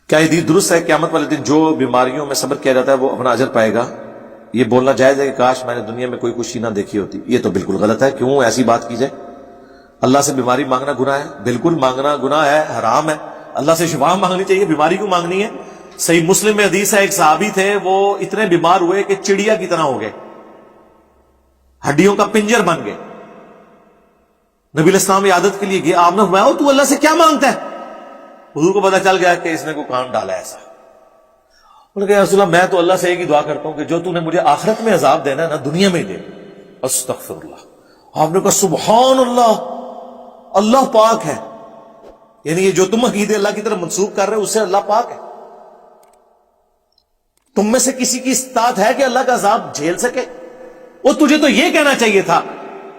کیا یہ حدیث درست ہے قیامت والے دن جو بیماریوں میں صبر کیا جاتا ہے وہ اپنا اجر پائے گا؟ یہ بولنا جائز ہے کہ کاش میں نے دنیا میں کوئی خوشی نہ دیکھی ہوتی؟ یہ تو بالکل غلط ہے، کیوں ایسی بات کی جائے؟ اللہ سے بیماری مانگنا گناہ ہے؟ بالکل مانگنا گناہ ہے، حرام ہے۔ اللہ سے شفا مانگنی چاہیے، بیماری کیوں مانگنی ہے؟ صحیح مسلم میں حدیث ہے، ایک صحابی تھے وہ اتنے بیمار ہوئے کہ چڑیا کی طرح ہو گئے، ہڈیوں کا پنجر بن گئے۔ نبی علیہ السلام عیادت کے لیے گئے، آپ نے فرمایا تو اللہ سے کیا مانگتا ہے؟ حضور کو پتا چل گیا کہ اس نے کوئی کام ڈالا ایسا۔ انہوں نے کہا یا رسول اللہ میں تو اللہ سے ایک ہی دعا کرتا ہوں کہ جو تو نے مجھے آخرت میں عذاب دینا ہے نا دنیا میں ہی دے۔ استغفر اللہ۔ آپ نے کہا سبحان اللہ، اللہ پاک ہے، یعنی یہ جو تم عقیدے اللہ کی طرف منسوخ کر رہے ہو اس سے اللہ پاک ہے۔ تم میں سے کسی کی استطاعت ہے کہ اللہ کا عذاب جھیل سکے؟ وہ تجھے تو یہ کہنا چاہیے تھا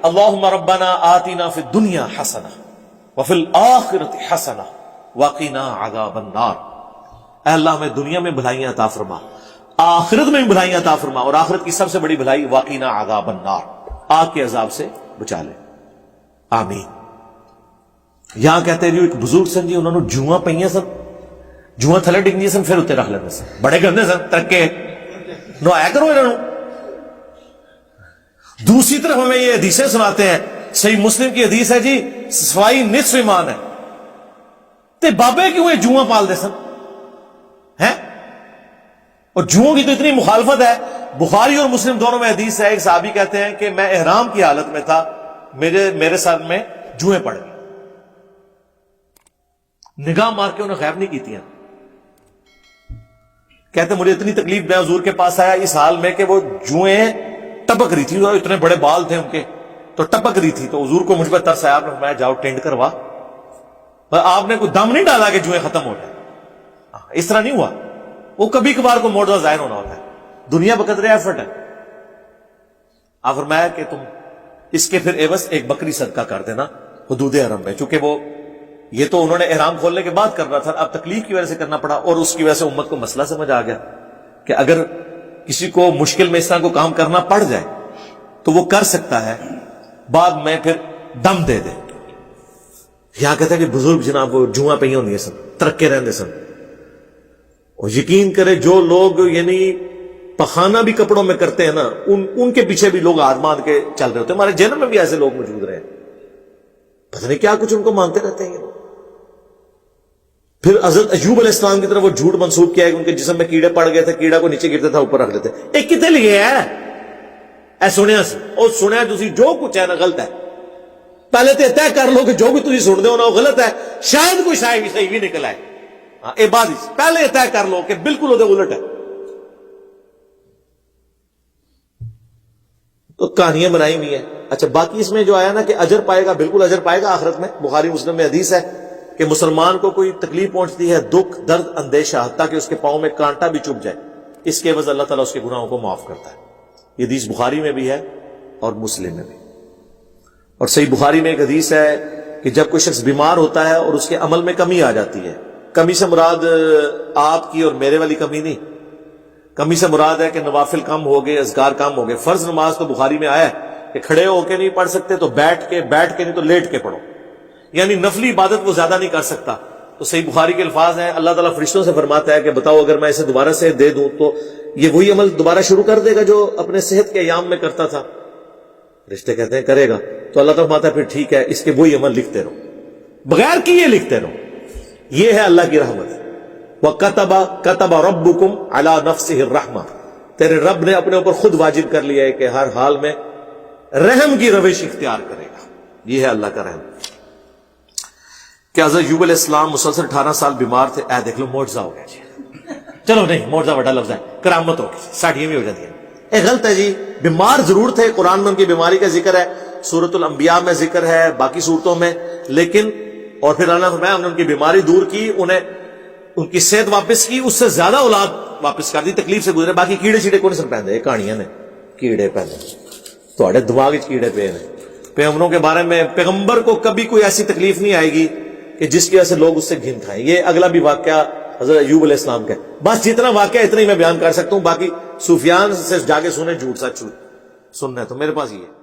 اللہم ربنا آتنا فی الدنیا حسنہ وفی الآخرۃ حسنہ وقنا عذاب النار۔ اے اللہ ہمیں دنیا میں بھلائیاں عطا فرما، آخرت میں بھی بھلائیاں عطا فرما، اور آخرت کی سب سے بڑی بھلائی وقنا عذاب النار، آگ کے عذاب سے بچا لے، آمین۔ یہاں کہتے ہیں جو ایک بزرگ سن جی انہوں نے جواں پہیاں سن، جواں تھلے ڈگنی سن پھر اتنے رکھ لینے سن، بڑے گندے سن ترکے نو آیا کرو انہوں۔ دوسری طرف ہمیں یہ حدیثیں سناتے ہیں، صحیح مسلم کی حدیث ہے جی صفائی نصف ایمان ہے، تے بابے کیوں یہ جواں پال دے سن ہیں؟ اور جوؤں کی تو اتنی مخالفت ہے، بخاری اور مسلم دونوں میں حدیث ہے، ایک صحابی کہتے ہیں کہ میں احرام کی حالت میں تھا، میرے سر میں جوئیں پڑ گئی، نگاہ مار کے انہیں غائب نہیں کی تھیں۔ کہتے مجھے اتنی تکلیف، میں حضور کے پاس آیا اس حال میں کہ وہ جوئیں ٹپک رہی تھی، اتنے بڑے بال تھے ان کے تو ٹپک رہی تھی، تو حضور کو مجھ پر ترس آیا، آپ نے فرمایا جاؤ ٹینڈ کروا۔ آپ نے کوئی دم نہیں ڈالا کہ جوئیں ختم ہو جائیں، اس طرح نہیں ہوا، وہ کبھی کبھار کو معجزہ ظاہر ہونا ہوتا ہے، دنیا بقدر ایفرٹ ہے۔ آپ فرمایا کہ تم اس کے پھر عوض ایک بکری صدقہ کر دینا حدود حرم میں، چونکہ وہ یہ تو انہوں نے احرام کھولنے کے بعد کرنا تھا، اب تکلیف کی وجہ سے کرنا پڑا، اور اس کی وجہ سے امت کو مسئلہ سمجھ آ گیا کہ اگر کسی کو مشکل میں اس طرح کو کام کرنا پڑ جائے تو وہ کر سکتا ہے، بعد میں پھر دم دے دے۔ یہاں کہتا ہے کہ بزرگ جناب وہ جواں پہ ہی ہوندی سن، ترکے رہندے سن، اور یقین کرے جو لوگ یعنی پخانہ بھی کپڑوں میں کرتے ہیں نا ان کے پیچھے بھی لوگ ہاتھ باندھ کے چل رہے ہوتے ہیں۔ ہمارے جنم میں بھی ایسے لوگ موجود رہے ہیں، پتہ نہیں کیا کچھ ان کو مانتے رہتے ہیں یہ لوگ۔ پھر حضرت ایوب علیہ السلام کی طرف وہ جھوٹ منسوب کیا ہے کہ ان کے جسم میں کیڑے پڑ گئے تھے، کیڑا کو نیچے گرتا تھا اوپر رکھ لیتے، ایک کتنے لیے ہے اے سنیا سی اور سنیا تسی جو کچھ ہے نا غلط ہے، پہلے تو طے کر لو کہ جو بھی تسی سن دے ہو نا وہ غلط ہے، شاید کوئی صحیح بھی نکل آئے، اے بات پہلے طے کر لو کہ بالکل وہ الٹ ہے۔ تو کہانیاں بنائی ہوئی ہیں۔ اچھا باقی اس میں جو آیا نا کہ اجر پائے گا، بالکل اجر پائے گا آخرت میں، بخاری مسلم میں حدیث ہے کہ مسلمان کو کوئی تکلیف پہنچتی ہے، دکھ درد اندیشہ، حتیٰ کہ اس کے پاؤں میں کانٹا بھی چبھ جائے، اس کے عوض اللہ تعالیٰ اس کے گناہوں کو معاف کرتا ہے۔ یہ حدیث بخاری میں بھی ہے اور مسلم میں بھی۔ اور صحیح بخاری میں ایک حدیث ہے کہ جب کوئی شخص بیمار ہوتا ہے اور اس کے عمل میں کمی آ جاتی ہے، کمی سے مراد آپ کی اور میرے والی کمی نہیں، کمی سے مراد ہے کہ نوافل کم ہو گئے، اذکار کم ہو گئے۔ فرض نماز تو بخاری میں آیا ہے کہ کھڑے ہو کے نہیں پڑھ سکتے تو بیٹھ کے نہیں تو لیٹ کے پڑھو، یعنی نفلی عبادت وہ زیادہ نہیں کر سکتا۔ تو صحیح بخاری کے الفاظ ہیں، اللہ تعالیٰ فرشتوں سے فرماتا ہے کہ بتاؤ اگر میں اسے دوبارہ سے دے دوں تو یہ وہی عمل دوبارہ شروع کر دے گا جو اپنے صحت کے ایام میں کرتا تھا؟ فرشتے کہتے ہیں کرے گا، تو اللہ تعالیٰ فرماتا ہے پھر ٹھیک ہے، اس کے وہی عمل لکھتے رہو، بغیر کیے لکھتے رہو۔ یہ ہے اللہ کی رحمت۔ وَكَتَبَ رَبُّكُمْ عَلَى نَفْسِهِ الرَّحْمَةِ، تیرے رب نے اپنے اوپر خود واجب کر لیا ہے کہ ہر حال میں رحم کی روش اختیار کرے گا۔ یہ ہے اللہ کا رحم۔ کہ حضرت ایوب علیہ السلام مسلسل 18 سال بیمار تھے، اے دیکھ لو معجزہ ہو گیا جی، چلو نہیں معجزہ بڑا لفظ ہے، کرامت ہو گئی، ساٹھیاں بھی ہو جاتی ہیں، اے غلط ہے جی، بیمار ضرور تھے، قرآن میں ان کی بیماری کا ذکر ہے، سورۃ الانبیاء میں ذکر ہے، باقی صورتوں میں، لیکن اور پھر اللہ نے فرمایا ہم نے ان کی بیماری دور کی، انہیں ان کی صحت واپس کی، اس سے زیادہ اولاد واپس کر دی، تکلیف سے گزرے۔ باقی کیڑے شیڑے کون سن پہندے، کہانیاں نے کیڑے پہندے، تھوڑے دماغ وچ کیڑے پے نے۔ پیغمبروں کے بارے میں پیغمبر کو کبھی کوئی ایسی تکلیف نہیں آئے گی کہ جس کی وجہ سے لوگ اس سے گھن کھائیں۔ یہ اگلا بھی واقعہ حضرت ایوب علیہ السلام کا ہے۔ بس جتنا واقعہ اتنا ہی میں بیان کر سکتا ہوں، باقی سفیان سے جا کے سنیں، جھوٹ سچ سننا ہے تو میرے پاس یہ ہے۔